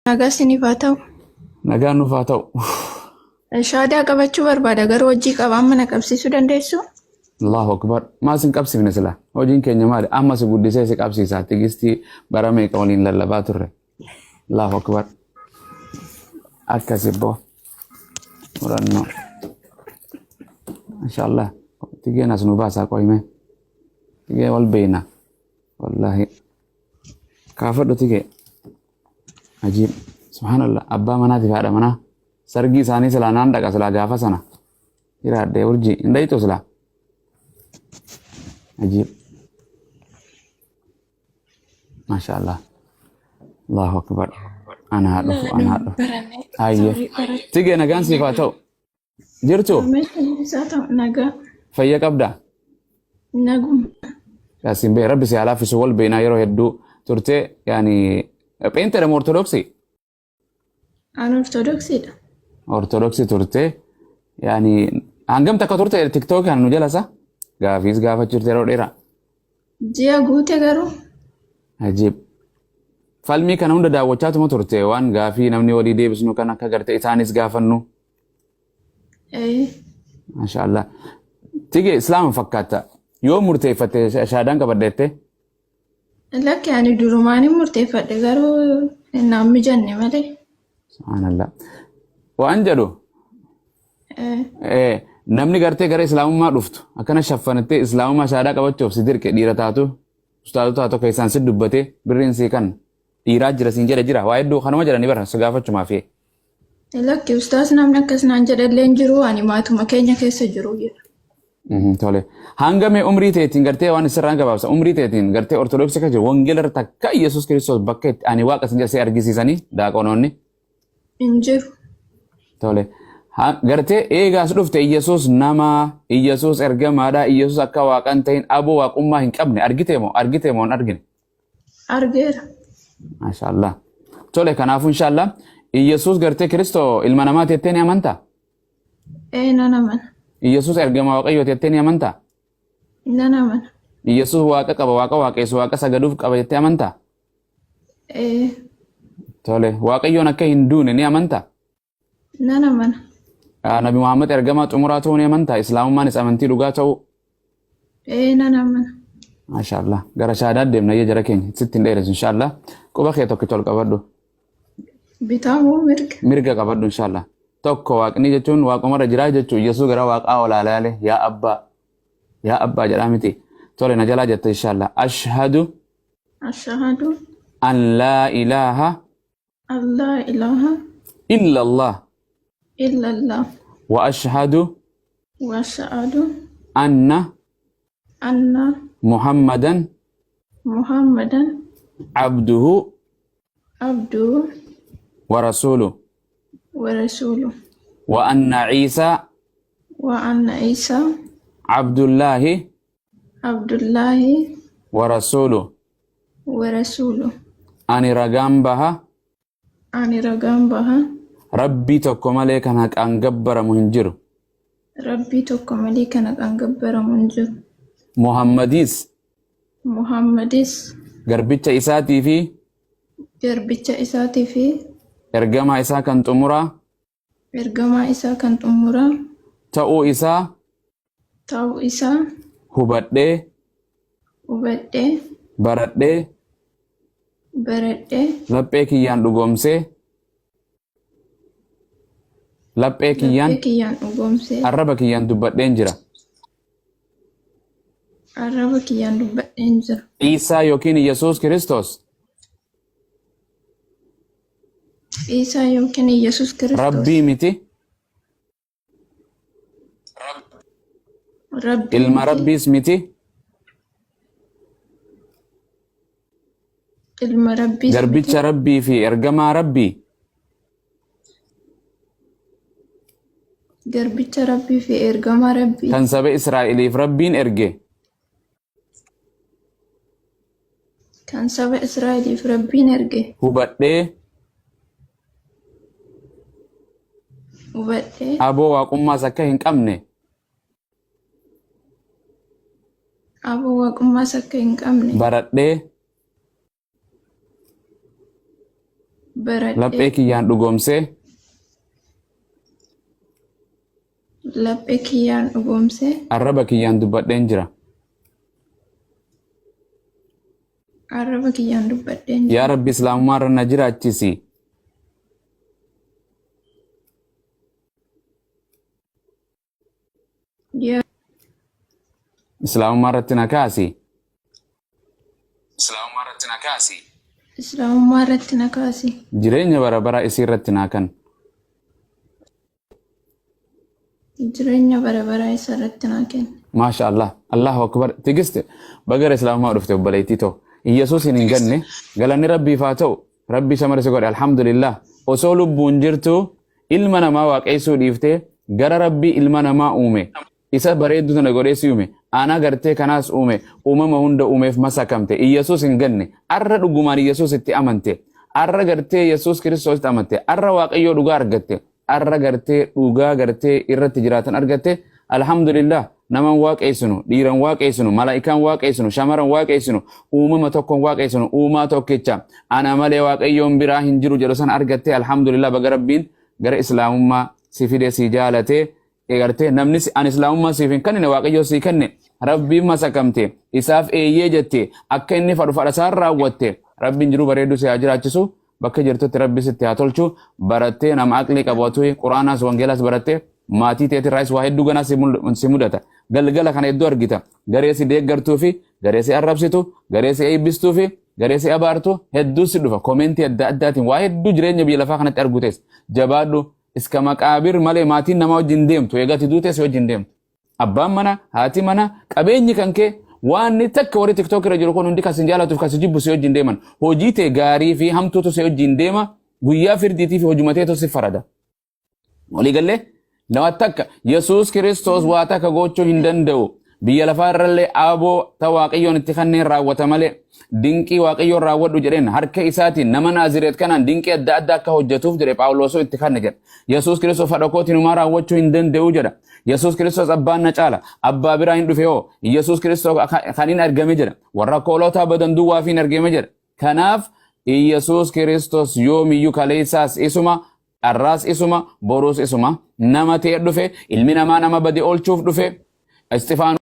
Nagaa isiniif haa ta'u. Nagaan nuuf haa ta'u. Shaadaa qabachuu barbaada garuu hojii qaba amma na qabsiisuu dandeessu? Allahu akbar. Maas hin qabsiifne sila. Hojiin keenya maali? Amma si guddisee si qabsiisa. Tigistii bara meeqa waliin lallabaa turre. Allahu akbar. Akkasi boo. Murannoo. Inshallah. Tigeen as nu baasaa qoyime. Tigee wal beeyna. Wallahi. Kaafadhu tigee. Ajiib. Subhanallah. Abbaa manaatiif haadha manaa. Sargii isaanii silaa naan dhaqa silaa gaafa sana. Hiraadhee urjii. Hin dhayitu silaa. عجيب ما شاء الله الله أكبر أنا هادف هاي تيجي نجان صفاته جرتو nagaa فيا قبدا naguma لكن ربي سيالا في سؤال بينا يرو يدو ترتي يعني بينت رم أرثوذكسي an ortodoksiidha. أرثوذكسي ترتي يعني هنجم تكترت تيك توك هنو جلسة Gaafis gaafa jirte yeroo dheeraa. Ji'a guute garuu Ajiib. Falmii kana hunda daawwachaatuma turte waan gaafii namni walii deebisnu kan akka garte isaanis gaafannu. Maashaallah. Tige islaama fakkaata. Yoo murteeffatte shaadaan qabaddeette? lakki ani durumaan hin murteeffadhe garuu naan mijanne malee. Subhaanallah. Waan jedhu namni gartee gara islaamummaa dhuftu akkana shaffanattee islaamummaa shaadaa qabachuuf si dirqe dhiira taatu ustaatota tokko isaan si dubbate birriin si kan dhiiraa jira siin jedha jira waa hedduu kanuma jedhanii bara si gaafachumaaf. Lakki ustaas namni akkas naan jedhallee hin jiru ani maatuma keenya keessa jiru jedha. Tole. Hangame umrii teetiin gartee waan isirraan gabaabsa umrii teetiin gartee ortodoksii kan jiru wangeela takka Yesuus Kiristoos bakka itti ani waaqa sin jedhee argisiisanii daaqonoonni. Hin jiru. Tole. Gartee eegaas dhufte Yesuus nama Yesuus ergamaadha Yesuus akka waaqan ta'in aboo waaqummaa hin qabne argite moo hin argine? Argeera. Maashaallah. Tole kanaafuu inshallah Yesuus gartee Kiristoo ilma namaa teettee ni amantaa? Nan amana. Yesuus ergama waaqayyoo teettee ni amantaa? Nan amana. Yesuus waaqa qaba waaqa waaqessu waaqa sagaduuf qaba jettee amantaa? Tole waaqayyoon akka hin duune ni amantaa? Nan amana. Nabi Muhammad ergamaa xumuraa ta'uu ni amantaa? Islaamummaanis amantii dhugaa ta'uu? Nan amana. Maashaallah. Gara shaadaa deemna jara keenya sitti hin dheeres inshallah. Quba kee tokkicha ol qabadhu. Bitaa moo mirga? Mirga qabadhu inshallah. Tokko waaqni jechuun waaqumarra jiraa jechuun Yesuus gara waaqaa olaalaale yaa abbaa jedhaa miti. Tole na jalaa jette inshallah. Ashhadu Ashhadu an laa ilaaha an laa ilaaha illa Allah illallah wa ashhadu wa ashhadu anna anna Muhammadan Muhammadan abduhu abduhu wa rasuluhu wa rasuluhu wa anna Isa wa anna Isa abdullahi abdullahi wa rasuluhu wa rasuluhu ani ragaan baha Rabbii tokko malee kan haqaan gabbaramu hin jiru. Rabbii tokko malee kan haqaan gabbaramu hin jiru. Muhammadis garbicha isaatii fi ergamaa isaa kan xumuraa ta'uu isaa hubadhee baradhee laphee kiyyaan dhugoomsee arraba kiyyaan dubbadheen jira. Isaa yookiin Yesuus Kiristoos Rabbii miti ilma Rabbiis miti garbicha Rabbii fi ergamaa Rabbii kan saba Israa'eliif Rabbiin erge hubadhee aboo waaqummaas akka hin qabne Aboo waaqummaas akka hin qabne baradhee laphee kiyyaan dhugoomsee laphee kiyyaan dhugoomsee arraba kiyyaan dubbadheen jira. arraba kiyyaan dubbadheen jira. Yaa Rabbi Islaamummaa irra na jiraachisi. Yaa Islaamummaa irratti na kaasi. Islaamummaa irratti na kaasi. Jireenya bara bara isii irratti naa kan. Jireenya bara bara isa irratti naa kenna. Maasha Allah. Allahu Akbar. Tigiste bagara Islaamummaa dhufte obboleettii ta'u. Iyyasuus hin ganne galanni Rabbiif haa ta'u. Rabbi isa marse godhe alhamdulillah. Osoo lubbuun jirtu ilma namaa waaqessuu dhiiftee gara Rabbii ilma namaa uume. Isa bareeddu tana godheessi uume. Ana gartee kanaas uume. Uumama hunda uumeef masakamte. Iyyasuus hin ganne. Arra dhugumaan Iyyasuus itti amante. Arra gartee Yesuus Kiristoos itti amante. Arra Waaqayyoo dhugaa argatte. Arra gartee dhugaa gartee irratti jiraatan argatte. Alhamdulillah. Naman waaqessinu, dhiiran waaqessinu, malaa'ikaan waaqessinu, shamaran waaqessinu, uumama tokkoon waaqessinu, uumaa tokkicha. Ana malee Waaqayyoon biraa hin jiru jedhu san argatte. Alhamdulillah baga Rabbiin gara Islaamummaa si fide si jaalate. Egartee namni an Islaamummaa siif hin kennine Waaqayyoo si kenne. Rabbiin masakamte. Isaaf eeyyee jette. Akka inni fadhu fadhasaan raawwatte. Rabbiin jiruu bareedu si haa jiraachisu. Bakka jirtutti Rabbi sitti haa tolchu. Barattee nama aqlii qabatu Quraanaas Wangeelaas barattee maatii teetirraayis waa hedduu ganaa si mudata. Galgala kana hedduu argita. Garee si deeggartuu fi garee si arrabsitu, garee si eebbistuu fi garee si abaartu hedduu si dhufa. Koomentii adda addaatiin waa hedduu jireenya biyya lafaa kanatti arguutes. Jabaadhu iska maqaabir malee maatiin namaa wajjin deemtu. Eegati duutees wajjin deemtu. Abbaan mana, haati mana, qabeenyi kan kee waan takka warri TikTok irra jiru kun hundi kasin jaalatuuf kasi jibbu si wajjin deeman. Hojii tee gaarii fi hamtuutu si wajjin deema. Guyyaa firdiitii fi hojumateetu si farada. Walii gallee nama takka Yesuus Kiristoos waa takka gochuu hin danda'u. Biyya lafaa irrallee aboo ta Waaqayyoon itti kanneen raawwata malee dinqii Waaqayyoon raawwadhu jedheen harka isaatiin nama Naazireet kanaan dinqii adda addaa akka hojjetuuf jedhe Phaawulosoo itti kanne jedha. Yesuus Kiristoos fadha kootiin uumaa raawwachuu hin danda'u jedha. Yesuus Kiristoos abbaan na caala abbaa biraa hin dhufe hoo Yesuus Kiristoos kan hin argame jedha. Warra koolota badan duwwaa fi hin argame jedha. Kanaaf Yesuus Kiristoos yoomiyyuu kaleessaas isuma arraas isuma boruus isuma nama ta'e dhufe ilmi namaa nama bade oolchuuf dhufe. Istifaan